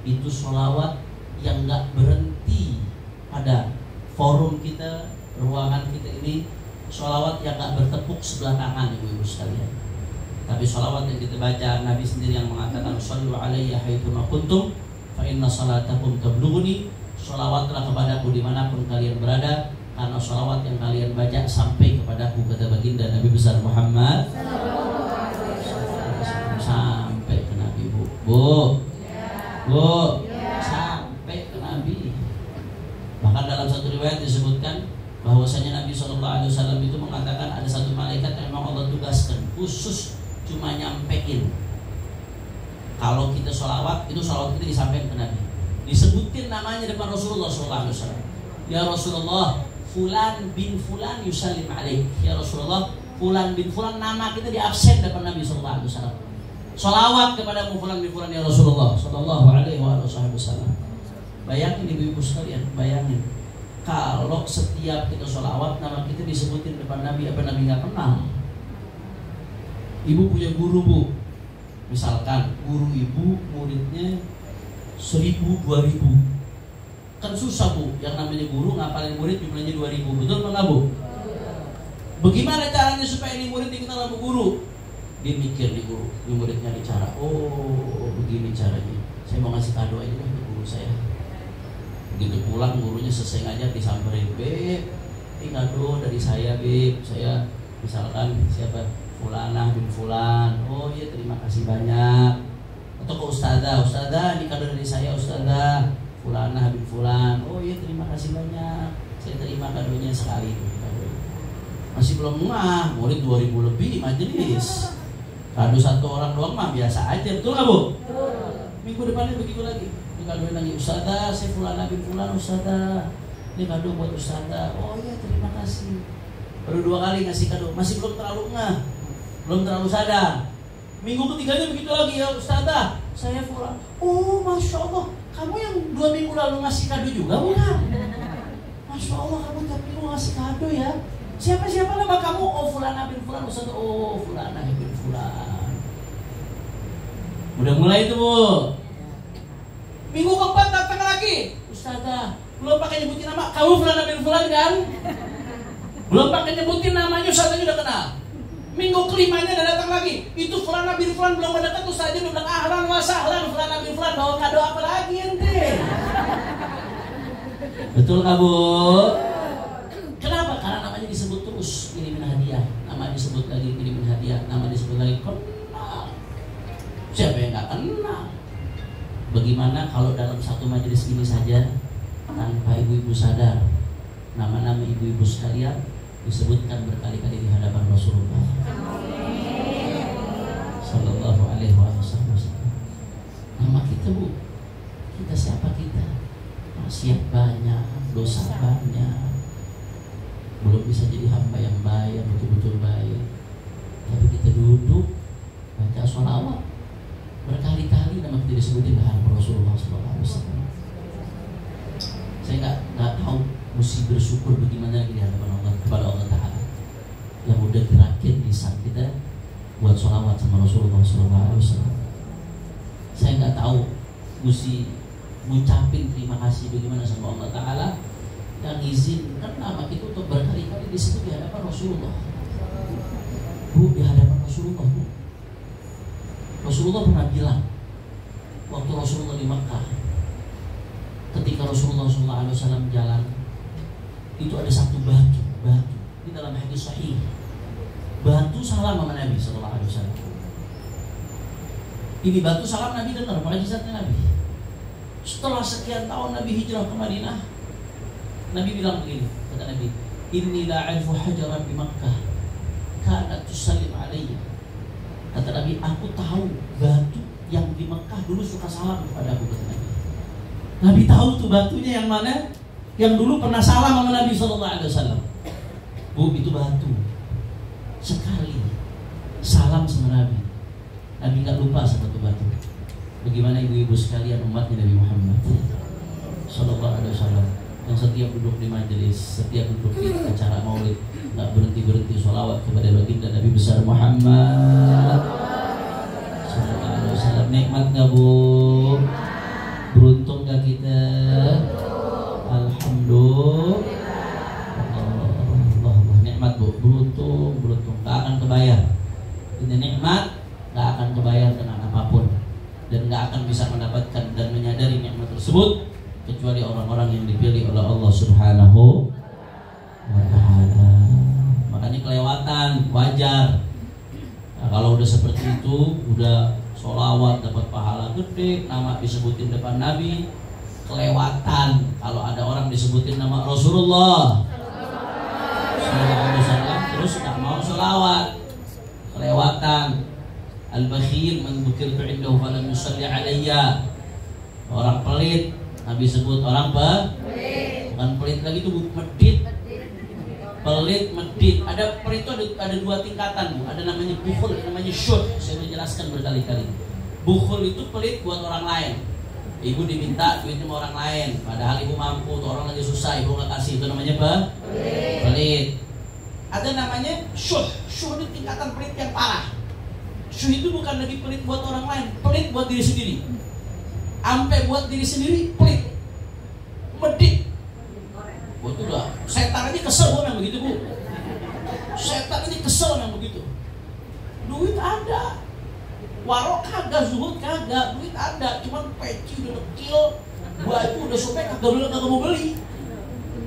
[SPEAKER 1] itu sholawat yang gak berhenti pada forum kita, ruangan kita ini. Sholawat yang gak bertepuk sebelah tangan ibu-ibu sekalian. Tapi sholawat yang kita baca, Nabi sendiri yang mengatakan shollu alayya haitsuma kuntum fa inna salatakum tablughuni. Sholawatlah kepadaku dimanapun kalian berada, karena sholawat yang kalian baca sampai kepadaku, kata baginda Nabi besar Muhammad sampai ke Nabi. Bu sampai ke Nabi. Bahkan dalam satu riwayat disebutkan bahwasanya Nabi SAW itu mengatakan ada satu malaikat yang memang Allah tugaskan khusus cuma nyampein. Kalau kita sholawat, itu sholawat kita disampaikan ke Nabi, disebutin namanya depan Rasulullah SAW. Ya Rasulullah, Fulan bin Fulan yusallim alaik. Ya Rasulullah, Fulan bin Fulan, nama kita di absen depan Nabi SAW. Sholawat kepadamu Fulan bin Fulan ya Rasulullah Sallallahu Alaihi Wasallam. Bayangin ibu-ibu sekalian, bayangin kalau setiap kita sholawat nama kita disebutin depan Nabi, apa Nabi nggak kenal? Ibu punya guru Bu, misalkan guru ibu muridnya 1000, 2000, kan susah Bu, yang namanya guru ngapalin murid jumlahnya 2000, betul nggak Bu? Bagaimana caranya supaya ini murid dikenal sama guru? Dia mikir di guru, di murid nyari cara. Oh begini caranya, saya mau ngasih kado aja ke guru saya. Begitu pulang gurunya selesai ngajar disamperin, Beb, ini kado dari saya Beb, saya misalkan siapa, Fulanah bin Fulan. Oh iya terima kasih banyak. Atau ke Ustazah, Ustazah ini kado dari saya Ustazah, Fulanah bin Fulan. Oh iya terima kasih banyak, saya terima kadonya sekali. Masih belum ngah, murid 2000 lebih di majelis. Kado satu orang doang mah biasa aja, betul nggak Bu? Minggu depannya begitu lagi. Kadoin lagi, Ustazah saya Fulanah bin Fulan Ustazah, ini kado buat Ustazah. Oh iya terima kasih. Baru 2 kali ngasih kado, masih belum terlalu ngeh, belum terlalu sadar. Minggu ketiganya begitu lagi, ya Ustazah saya Fulan. Oh Masya Allah, kamu yang 2 minggu lalu ngasih kado juga bukan? Masya Allah, kamu tiap minggu ngasih kado ya. Siapa nama kamu? Oh Fulanah bin Fulan Ustazah. Oh Fulanah bin Fulan. Udah mulai itu Bu. Minggu keempat datang lagi, Ustazah belum pakai nyebutin nama, kamu Fulanah bin Fulan kan? Belum pakai nyebutin namanya, Ustazahnya udah kenal. Minggu kelimanya udah datang lagi, itu Fulanah bin Fulan belum mendekat, Ustazahnya udah bilang ahlan wa sahlan Fulanah bin Fulan, bawa kado apa lagi ente? Betul nggak Bu? Kenapa? Karena namanya disebut terus, kirimin hadiah, nama disebut lagi, kirimin hadiah, nama disebut lagi, kenal. Siapa yang nggak kenal? Bagaimana kalau dalam satu majelis ini saja tanpa ibu-ibu sadar nama-nama ibu-ibu sekalian disebutkan berkali-kali di hadapan Rasulullah Sallallahu Alaihi Wasallam. Nama kita Bu, kita siapa kita? Maksiat banyak, dosa banyak, belum bisa jadi hamba yang baik, yang betul-betul baik. Tapi kita duduk baca sholawat berkali-kali nama kita disebutin di hadapan Rasulullah SAW. Saya nggak tahu mesti bersyukur bagaimana lagi di hadapan Allah kepada Allah Taala yang udah gerakin lisan kita buat sholawat sama Rasulullah SAW. Saya nggak tahu mesti ngucapin terima kasih bagaimana sama Allah Taala yang izinkan nama kita untuk berkali-kali disebut di hadapan Rasulullah. Bu, di hadapan Rasulullah Bu. Rasulullah pernah bilang waktu Rasulullah di Makkah, ketika Rasulullah SAW jalan, itu ada satu batu. Ini dalam hadis sahih. Batu salam sama Nabi SAW. Ini batu salam Nabi dengar mukjizatnya Nabi. Setelah sekian tahun Nabi hijrah ke Madinah, Nabi bilang begini, kata Nabi, Inni la'arifu hajaran di Makkah kanat tusallim alayya. Kata Nabi, aku tahu batu yang di Mekah dulu suka salam kepada aku, kata Nabi. Nabi tahu tuh batunya yang mana, yang dulu pernah salam sama Nabi SAW. Bu, itu batu sekali salam sama Nabi, Nabi nggak lupa sama tuh batu. Bagaimana ibu-ibu sekalian umatnya Nabi Muhammad Sallallahu Alaihi Wasallam yang setiap duduk di majelis, setiap duduk di acara maulid nggak berhenti sholawat kepada baginda Nabi besar Muhammad Sallallahu Alaihi Wasallam. Nikmat nggak bu? Beruntung nggak kita? Alhamdulillah. Allah nikmat bu, beruntung nggak akan kebayar. Ini nikmat nggak akan kebayar dengan apapun dan nggak akan bisa mendapatkan dan menyadari nikmat tersebut kecuali orang-orang yang dipilih oleh Allah Subhanahu wa Ta'ala. Makanya kelewatan wajar. Nah, kalau udah seperti itu, udah sholawat dapat pahala gede, nama disebutin depan Nabi, kelewatan kalau ada orang disebutin nama Rasulullah Sallallahu Alaihi Wasallam terus nggak mau sholawat, kelewatan. Al-bakhil man dzukirtu indahu falam yusalli alayya. Orang pelit Nabi sebut orang pelit. Bukan pelit lagi itu medit. Pelit, medit. Ada pelit itu ada dua tingkatan. Ada namanya bukhul, namanya syuh. Saya sudah jelaskan berkali-kali. Bukhul itu pelit buat orang lain. Ibu diminta duitnya sama orang lain, padahal ibu mampu, tuh orang lagi susah, ibu nggak kasih, itu namanya pelit. Ada namanya syuh. Syuh itu tingkatan pelit yang parah. Syuh itu bukan lagi pelit buat orang lain, pelit buat diri sendiri. Sampai buat diri sendiri pelit, medit. Buat udah, setan aja kesel yang begitu bu. Setan aja kesel yang begitu. Duit ada, warok kagak, zuhud kagak, duit ada, cuman peci udah kecil, baju udah sobek kagak mau beli.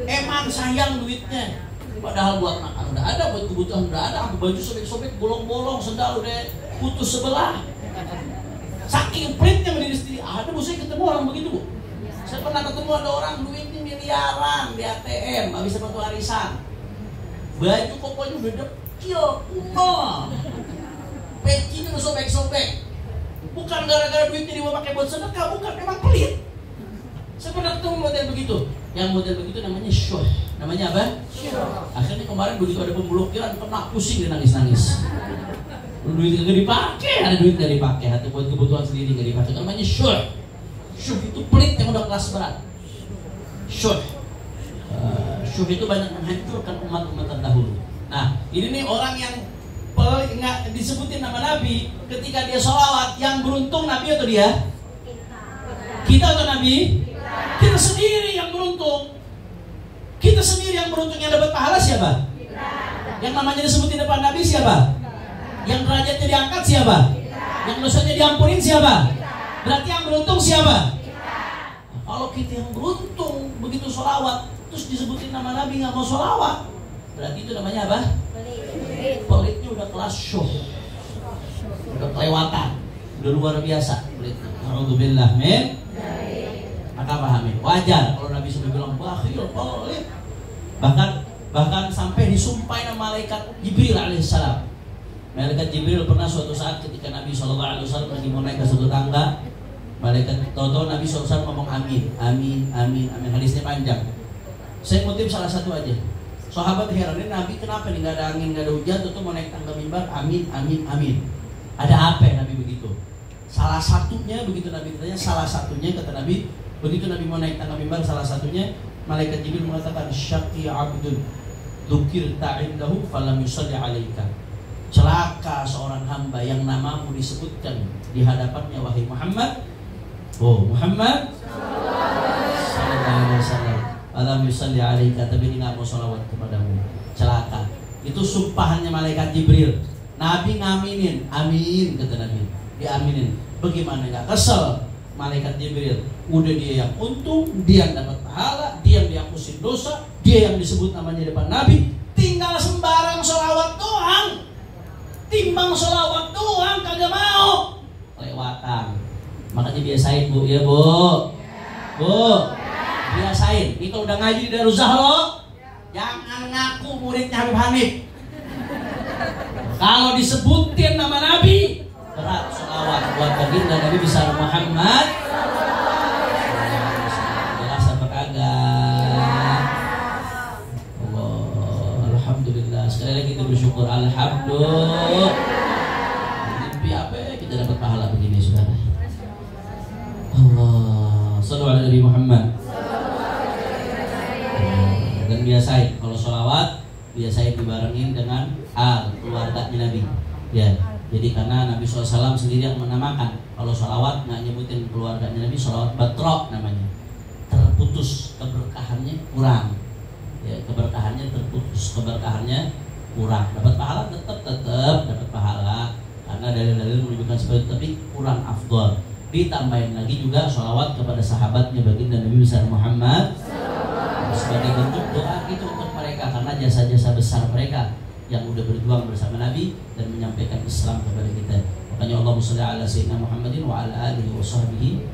[SPEAKER 1] Emang sayang duitnya. Padahal buat makan udah ada, buat kebutuhan udah ada, baju sobek-sobek, bolong-bolong, sendal udah putus sebelah. Saking peritnya sama diri sendiri. Ada bu, saya ketemu orang begitu bu. Saya pernah ketemu ada orang duitnya miliaran di ATM, gak bisa bantu arisan. Baju kokonya udah dekil, kuno. Pecinya udah sobek-sobek. Bukan gara-gara duitnya dia pakai buat sedekah, bukan, memang pelit. Saya pernah ketemu model begitu. Yang model begitu namanya syuh. Namanya apa? Akhirnya kemarin begitu ada pemblokiran, kena pusing dia nangis-nangis. Duit gak dipakai, ada duit gak dipakai, atau buat kebutuhan sendiri gak dipakai. Namanya syuh. Syuh itu pelit yang udah kelas berat. Syuh. Syuh itu banyak menghancurkan umat-umat terdahulu. Nah, ini nih orang yang nggak disebutin nama Nabi ketika dia sholawat. Yang beruntung Nabi atau dia? Kita atau Nabi? Kita sendiri yang beruntung. Kita sendiri yang beruntung, yang dapat pahala siapa? Yang namanya disebutin depan Nabi siapa? Yang derajatnya diangkat siapa? Yang dosanya diampunin siapa? Berarti yang beruntung siapa? Kalau kita yang beruntung begitu sholawat terus disebutin nama Nabi nggak mau sholawat, berarti itu namanya apa? Pelitnya udah kelas syuh, udah kelewatan, udah luar biasa pelitnya. Alhamdulillah, men. Maka pahami, wajar kalau Nabi sudah bilang bakhil, pelit. Bahkan sampai disumpahin sama malaikat Jibril alaihissalam. Malaikat Jibril pernah suatu saat ketika Nabi SAW lagi mau naik ke suatu tangga, malaikat tahu-tahu Nabi SAW ngomong amin, amin, amin, amin. Hadisnya panjang. Saya kutip salah satu aja. Sahabat heran, ini Nabi kenapa nih, nggak ada angin, nggak ada hujan, tuh mau naik tangga mimbar, amin, amin, amin. Ada apa ya Nabi begitu? Salah satunya begitu Nabi ditanya, salah satunya kata Nabi, begitu Nabi mau naik tangga mimbar, salah satunya malaikat Jibril mengatakan syaqi abdun dzukirta indahu falam yusalli alaika. Celaka seorang hamba yang namamu disebutkan di hadapannya wahai Muhammad. Oh Muhammad sallallahu alaihi wasallam, falam yusalli alaika, tapi dia nggak mau sholawat kepadamu. Celaka. Itu sumpahannya malaikat Jibril. Nabi ngaminin, amin kata Nabi, diaminin. Bagaimana nggak kesel malaikat Jibril? Udah dia yang untung, dia yang dapat pahala, dia yang dihapusin dosa, dia yang disebut namanya depan Nabi. Tinggal sembarang sholawat doang, timbang sholawat doang kagak mau, kelewatan. Makanya biasain bu, ya bu, bu, biasain. Itu udah ngaji di Darul Zahra, jangan ngaku muridnya Habib Hanif. Kalau disebutin nama Nabi, berat sholawat buat baginda Nabi besar Muhammad. Jelas apa kagak? Allah, alhamdulillah. Sekali lagi kita bersyukur, alhamdulillah. Mimpi apa? Kita dapat Shallu ala Nabi Muhammad. Dan biasain kalau sholawat biasain dibarengin dengan keluarganya Nabi. Ya, jadi karena Nabi SAW sendiri yang menamakan kalau sholawat nggak nyebutin keluarganya Nabi, sholawat batro namanya. Terputus keberkahannya kurang. Ya, keberkahannya terputus, keberkahannya kurang. Dapat pahala tetap dapat pahala karena dalil-dalil menunjukkan seperti itu, tapi kurang afdol. Ditambahin lagi juga sholawat kepada sahabatnya baginda Nabi besar Muhammad sebagai bentuk doa itu untuk mereka karena jasa-jasa besar mereka yang udah berjuang bersama Nabi dan menyampaikan Islam kepada kita. Makanya Allahumma shalli ala sayyidina Muhammadin wa ala alihi wa sahbihi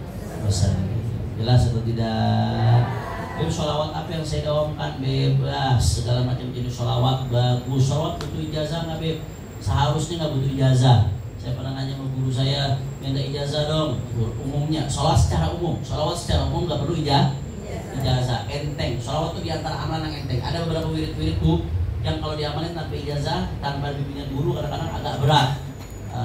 [SPEAKER 1] wasallam. Jelas atau tidak? Beb, sholawat apa yang saya dawamkan? Bebas, segala macam jenis sholawat bagus. Sholawat butuh ijazah nggak, Beb? Seharusnya nggak butuh ijazah. Saya pernah nanya sama guru saya, minta ijazah dong. Umumnya, sholawat secara umum nggak perlu ijazah, enteng. Sholawat itu diantara amalan yang enteng. Ada beberapa wirid-wirid Bu yang kalau diamalin tanpa ijazah, tanpa bimbingan guru kadang-kadang agak berat.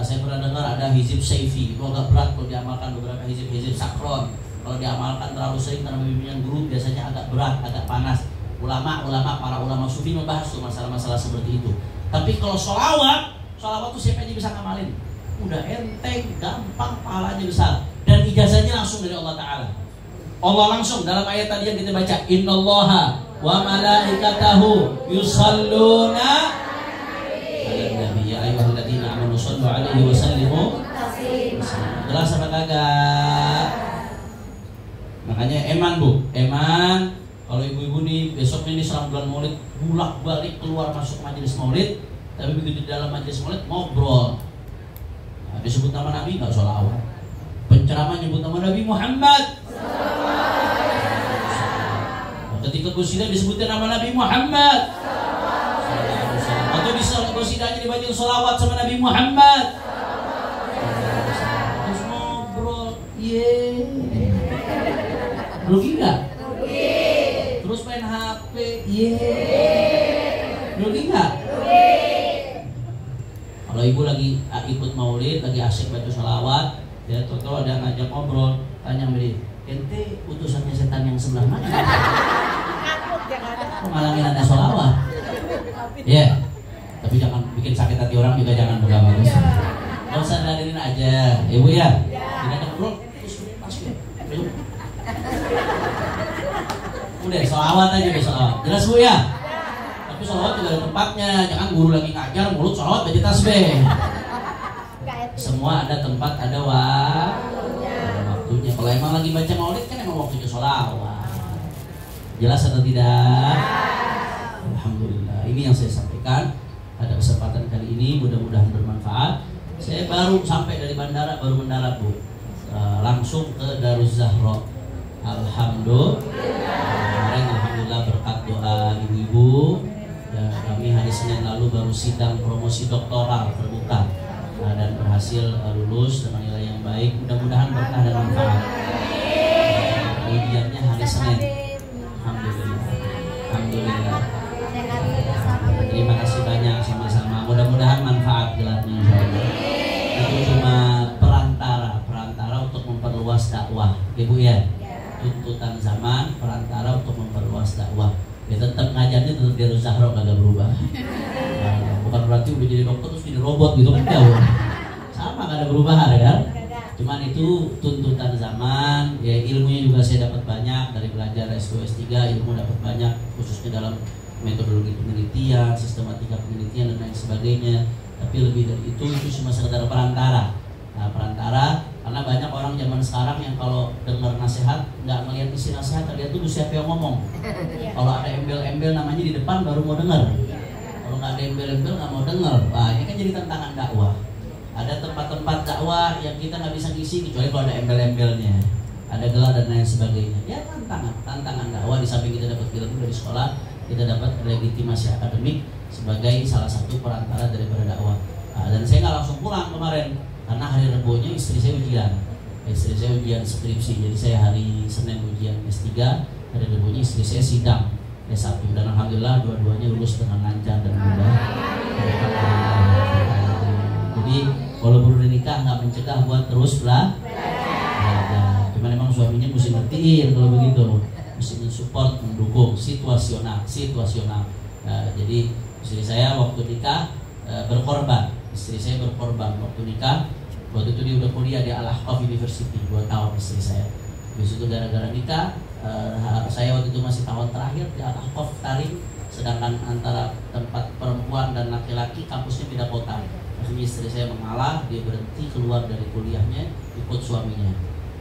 [SPEAKER 1] Saya pernah dengar ada hizib saifi, itu agak berat kalau diamalkan. Beberapa hizib sakron kalau diamalkan terlalu sering tanpa bimbingan guru biasanya agak berat, agak panas. Para ulama sufi membahas tuh masalah-masalah seperti itu. Tapi kalau sholawat tuh siapa aja bisa ngamalin. Udah enteng, gampang, pahalanya besar. Dan ijazahnya langsung dari Allah Ta'ala. Allah langsung dalam ayat tadi yang kita baca, Innallaha wa malaikatahu yusalluna ala nabi ya ayyuhalladzina amanu shallu alaihi wa sallimu. Jelas apa kagak? Makanya eman Bu, kalau ibu-ibu nih besok ini selama bulan Maulid bolak-balik keluar masuk majelis Maulid, tapi begitu di dalam majelis Maulid ngobrol. Nah, disebut nama Nabi nggak sholawat. Penceramah nyebut nama Nabi Muhammad. Nah, ketika qasidah disebutnya nama Nabi Muhammad. Atau di qasidahnya dibacain sholawat sama Nabi Muhammad. Terus ngobrol, rugi nggak? Terus main HP, rugi nggak? Kalau ibu lagi ikut maulid, lagi asyik baca sholawat, ya kalau ada ngajak ngobrol, tanya beli, ente utusannya setan yang sebelah mana? Kok ngalangin ada sholawat? Ya, tapi jangan bikin sakit hati orang juga, jangan bergamal. Nggak usah dengerin aja, ibu ya. Tidak ngobrol, terus masuk ya. Udah sholawat aja deh, sholawat. Jelas Bu ya? Tapi sholawat juga ada tempatnya. Jangan guru lagi ngajar mulut sholawat baca tasbih. Semua ada tempat, ada waktunya. Kalau emang lagi baca maulid kan emang waktunya sholawat. Jelas atau tidak? Alhamdulillah. Ini yang saya sampaikan pada kesempatan kali ini, mudah-mudahan bermanfaat. Saya baru sampai dari bandara, baru mendarat Bu. Langsung ke Darus Zahra. Alhamdulillah berkat doa ibu-ibu ya, kami hari Senin lalu baru sidang promosi doktoral terbuka dan berhasil lulus dengan nilai yang baik. Mudah-mudahan berkah dan manfaat. Ujiannya hari Senin. Alhamdulillah. Terima kasih banyak sama-sama. Mudah-mudahan manfaat gelarnya insyaallah. Itu cuma perantara untuk memperluas dakwah, Ibu ya. Tuntutan zaman, perantara untuk memperluas dakwah. Ya tetap ngajarnya tetap di Darus Zahra, kagak berubah. Bukan berarti udah jadi dokter terus jadi robot gitu kan, jauh. Sama, gak ada perubahan kan. Cuman itu tuntutan zaman. Ya ilmunya juga saya dapat banyak dari belajar S2 S3, ilmu dapat banyak khususnya dalam metodologi penelitian, sistematika penelitian dan lain sebagainya. Tapi lebih dari itu cuma sekedar perantara. Nah, perantara karena banyak orang zaman sekarang yang kalau dengar nasihat nggak ngelihat isi nasihat, terlihat tuh siapa yang ngomong. Kalau ada embel-embel namanya di depan baru mau dengar. Kalau nggak ada embel-embel nggak mau dengar. Wah, ini kan jadi tantangan dakwah. Ada tempat-tempat dakwah yang kita nggak bisa ngisi kecuali kalau ada embel-embelnya, ada gelar dan lain sebagainya. Ya tantangan dakwah. Di samping kita dapat ilmu dari sekolah, kita dapat legitimasi akademik sebagai salah satu perantara daripada dakwah. Nah, dan saya nggak langsung pulang kemarin. Karena hari Rebunya istri saya ujian skripsi, jadi saya hari Senin ujian S3, hari Rebunya istri saya sidang S1, dan alhamdulillah dua-duanya lulus dengan lancar dan mudah. Jadi kalau baru nikah nggak mencegah buat terus belajar. Cuman memang suaminya mesti ngertiin kalau begitu, mesti mensupport, mendukung, situasional. Jadi istri saya waktu nikah berkorban, waktu nikah. Waktu itu dia udah kuliah di Al-Ahqaf University 2 tahun istri saya. Habis itu gara-gara nikah, saya waktu itu masih tahun terakhir di Al-Ahqaf Tarim, sedangkan antara tempat perempuan dan laki-laki kampusnya beda kota. Akhirnya istri saya mengalah, dia berhenti keluar dari kuliahnya, ikut suaminya.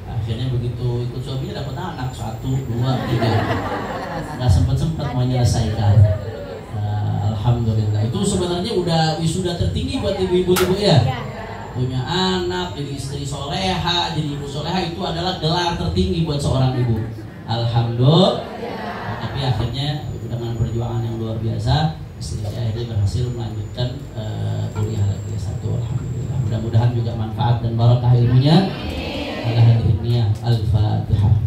[SPEAKER 1] Akhirnya begitu ikut suaminya dapat anak 1, 2, 3. Nggak sempat mau menyelesaikan. Alhamdulillah. Itu sebenarnya udah wisuda tertinggi buat ibu-ibu ya. Punya anak, jadi istri soleha, jadi ibu soleha, itu adalah gelar tertinggi buat seorang ibu. Alhamdulillah. Tapi akhirnya dengan perjuangan yang luar biasa, istri saya akhirnya berhasil melanjutkan kuliah lagi S1. Alhamdulillah. Mudah-mudahan juga manfaat dan barakah ilmunya. Ala hadirin niyah. Al-Fatihah.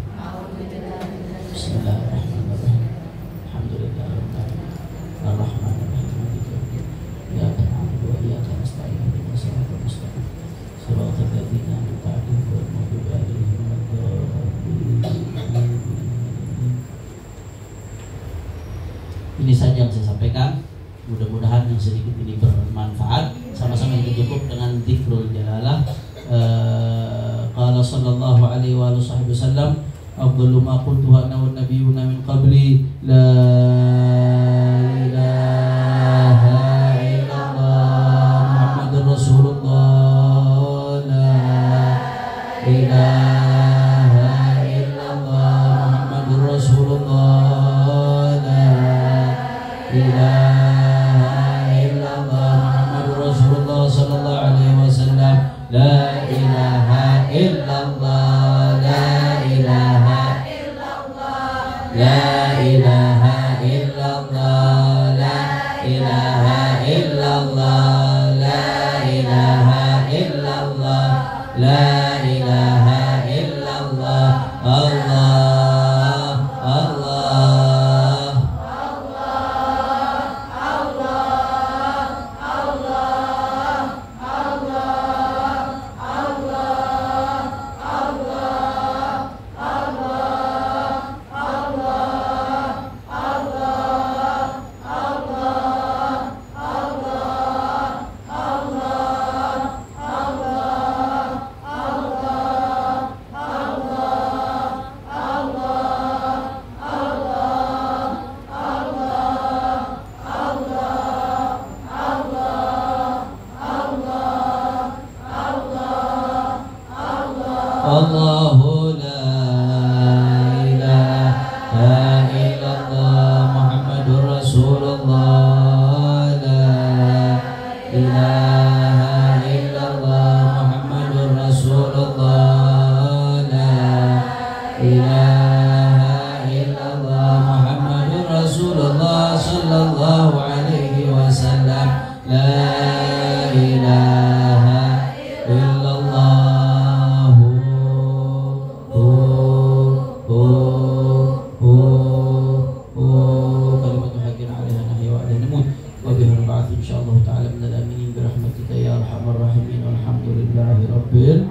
[SPEAKER 1] Bismillahirrahmanirrahim. Alhamdulillah. Ar-Rahmanirrahim. Iyyaka na'budu wa iyyaka nasta'in. Ihdinas siratal mustaqim. Shiratal ladzina an'amta 'alaihim ghairil maghdubi 'alaihim waladdallin. Ini saja yang saya sampaikan. Mudah-mudahan yang sedikit ini bermanfaat. Sama-sama kita cukup dengan dzikrul jalalah. Qala sallallahu alaihi wa alihi wasallam, afdalu ma qultu ana wan nabiyyuna min qabli, la ilaha illallah Muhammadur Rasulullah, la ilaha illallah Muhammadur Rasulullah, la ilaha illallah Muhammadur Rasulullah sallallahu alaihi wasallam, la ilaha illallah, la ilaha illallah, la ilaha illallah, la ilaha illallah, la ilaha illallah, la ilaha illallah. Allah, Allah, Allahu la ilaha illallah Muhammadur Rasulullah, la ilaha illallah Muhammadur Rasulullah, la ilaha illallah Muhammadur Rasulullah sallallahu alaihi wasallam, la ilaha illallah. Insyaallah ta'ala minal aminin birahmatika ya arhamar rahimin. Walhamdulillahi rabbil